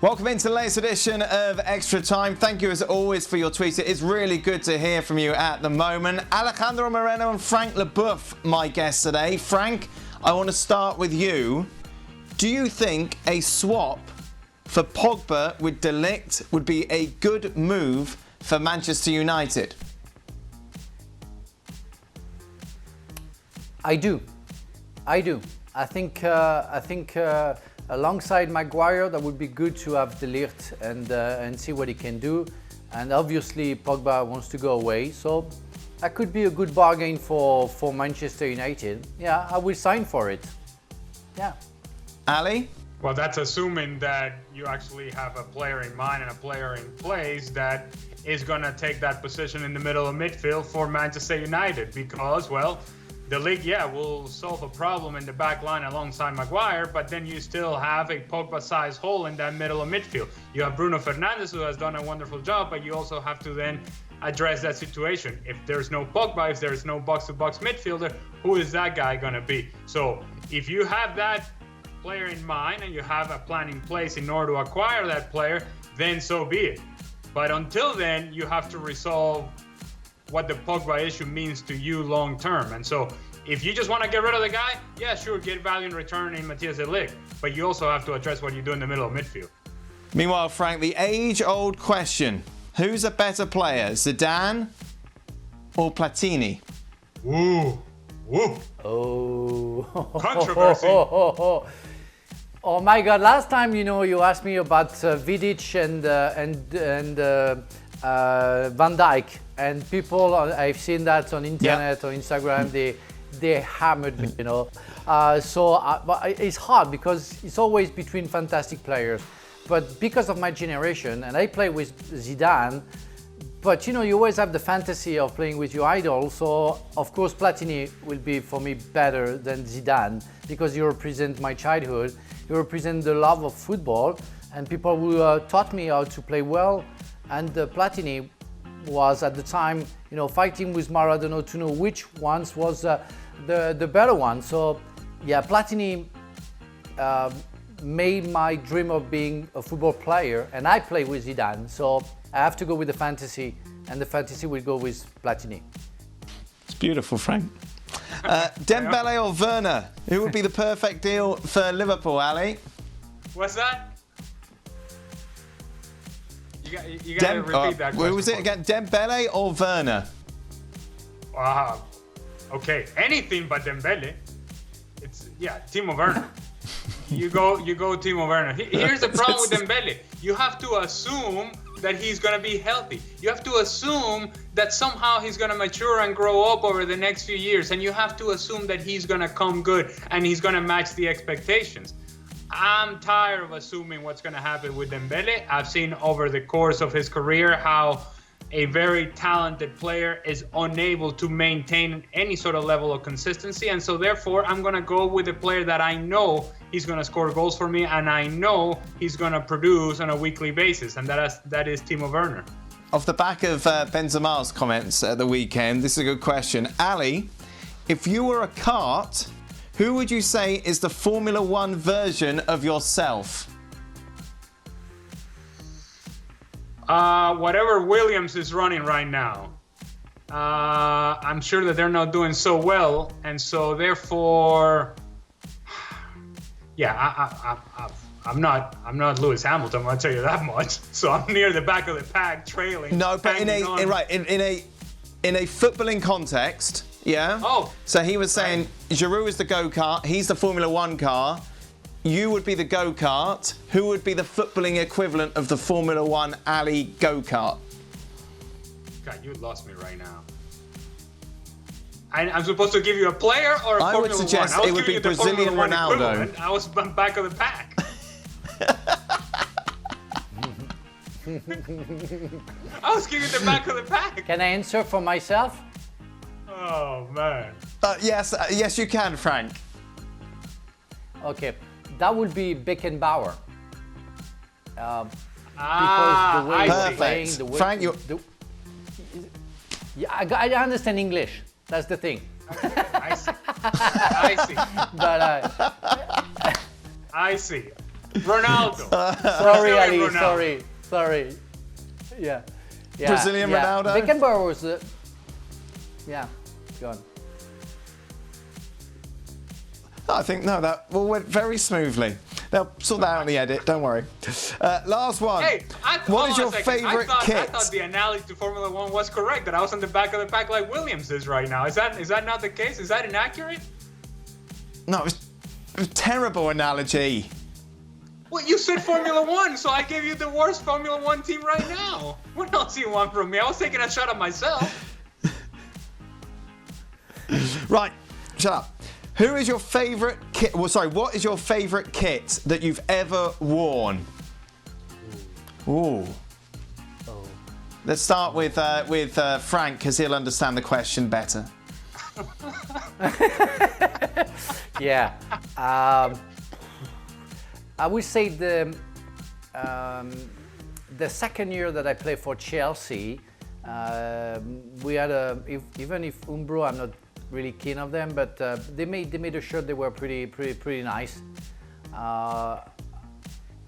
Welcome into the latest edition of Extra Time. Thank you as always for your tweets. It is really good to hear from you at the moment. Alejandro Moreno and Frank Leboeuf, my guests today. Frank, I want to start with you. Do you think a swap for Pogba with De Ligt would be a good move for Manchester United? I do. I think alongside Maguire, that would be good to have De Ligt and see what he can do. And obviously, Pogba wants to go away, so that could be a good bargain for Manchester United. Yeah, I will sign for it. Yeah. Ali? Well, that's assuming that you actually have a player in mind and a player in place that is going to take that position in the middle of midfield for Manchester United because, well, the league, will solve a problem in the back line alongside Maguire, but then you still have a Pogba-sized hole in that middle of midfield. You have Bruno Fernandes, who has done a wonderful job, but you also have to then address that situation. If there's no Pogba, if there's no box-to-box midfielder, who is that guy going to be? So if you have that player in mind and you have a plan in place in order to acquire that player, then so be it. But until then, you have to resolve what the Pogba issue means to you long term. And so if you just want to get rid of the guy, yeah, sure, get value in return in Matthias de Ligt. But you also have to address what you do in the middle of midfield. Meanwhile, Frank, the age-old question. Who's a better player, Zidane or Platini? Woo. Oh. Controversy. Oh my God! Last time, you asked me about Vidic and Van Dijk, and people, I've seen that on internet or Instagram, they hammered me, but it's hard because it's always between fantastic players. But because of my generation, and I play with Zidane, but you always have the fantasy of playing with your idol. So of course Platini will be for me better than Zidane because you represent my childhood, you represent the love of football, and people who taught me how to play well. And Platini was at the time, fighting with Maradona to know which ones was the better one. So yeah, Platini made my dream of being a football player, and I play with Zidane. So I have to go with the fantasy, and the fantasy will go with Platini. It's beautiful, Frank. Dembele or Werner? Who would be the perfect deal for Liverpool, Ali? What's that? You got to repeat that question. Who was it again? Dembele or Werner? Okay, anything but Dembele. It's Timo Werner. You go Timo Werner. Here's the problem with Dembele. You have to assume that he's going to be healthy. You have to assume that somehow he's going to mature and grow up over the next few years, and you have to assume that he's going to come good and he's going to match the expectations. I'm tired of assuming what's going to happen with Dembele. I've seen over the course of his career how a very talented player is unable to maintain any sort of level of consistency. And so therefore, I'm going to go with a player that I know he's going to score goals for me and I know he's going to produce on a weekly basis. And that is Timo Werner. Off the back of Benzema's comments at the weekend, this is a good question. Ali, if you were a kart, who would you say is the Formula One version of yourself? Whatever Williams is running right now. I'm sure that they're not doing so well, and so therefore, I'm not Lewis Hamilton. I'll tell you that much. So I'm near the back of the pack, trailing. No, but in a footballing context. Yeah. Oh. So he was saying Giroud is the go-kart. He's the Formula One car. You would be the go-kart. Who would be the footballing equivalent of the Formula One Ali go-kart? God, you lost me right now. I'm supposed to give you a player or a Formula One? I would suggest it would be Brazilian Ronaldo. I was back of the pack. I was giving the back of the pack. Can I answer for myself? Oh, man. Yes, you can, Frank. Okay, that would be Beckenbauer. Because the way perfect. Playing, the way, Frank, you. I understand English. That's the thing. I see. But I see. Ronaldo. Sorry, Ali. Ronaldo. Sorry. Yeah. Brazilian Ronaldo? Beckenbauer was yeah, go on. I think, no, that all went very smoothly. They'll sort that out in the edit, don't worry. Last one. Hey, what is your favourite kit? I thought the analogy to Formula 1 was correct, that I was on the back of the pack like Williams is right now. Is that not the case? Is that inaccurate? No, it was a terrible analogy. Well, you said Formula 1, so I gave you the worst Formula 1 team right now. What else do you want from me? I was taking a shot at myself. Right, shut up. Who is your favourite kit? Well, sorry, what is your favourite kit that you've ever worn? Ooh. Oh. Let's start with Frank, because he'll understand the question better. Yeah. I would say the second year that I played for Chelsea, we had even if Umbro, I'm not really keen of them, but they made a shirt. They were pretty nice. And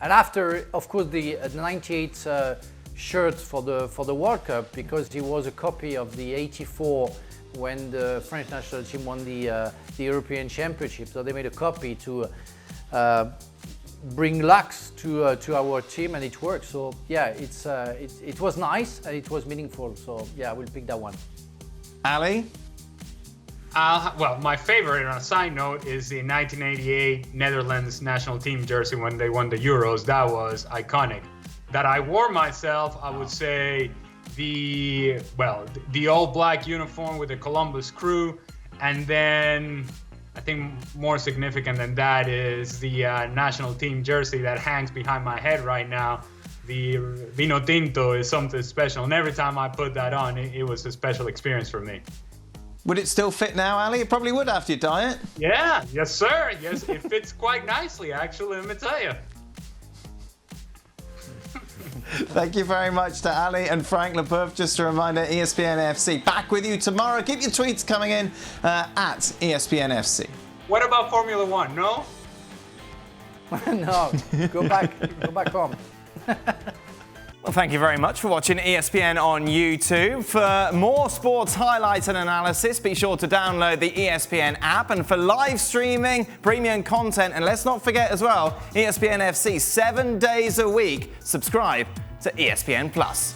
after, of course, the '98 shirt for the World Cup, because it was a copy of the '84 when the French national team won the European Championship. So they made a copy to bring luck to our team, and it worked. So yeah, it was nice and it was meaningful. So yeah, I will pick that one. Ali? Well, my favorite, on a side note, is the 1988 Netherlands national team jersey when they won the Euros. That was iconic. That I wore myself, I would say the all black uniform with the Columbus crew, and then I think more significant than that is the national team jersey that hangs behind my head right now. The Vino Tinto is something special, and every time I put that on, it was a special experience for me. Would it still fit now, Ali? It probably would after you dye it. Yeah, yes, sir. Yes, it fits quite nicely, actually, let me tell you. Thank you very much to Ali and Frank Leboeuf. Just a reminder, ESPN FC back with you tomorrow. Keep your tweets coming in at ESPN FC. What about Formula 1? No? No, go back home. Well, thank you very much for watching ESPN on YouTube. For more sports highlights and analysis, be sure to download the ESPN app. And for live streaming, premium content, and let's not forget as well, ESPN FC 7 days a week. Subscribe to ESPN Plus.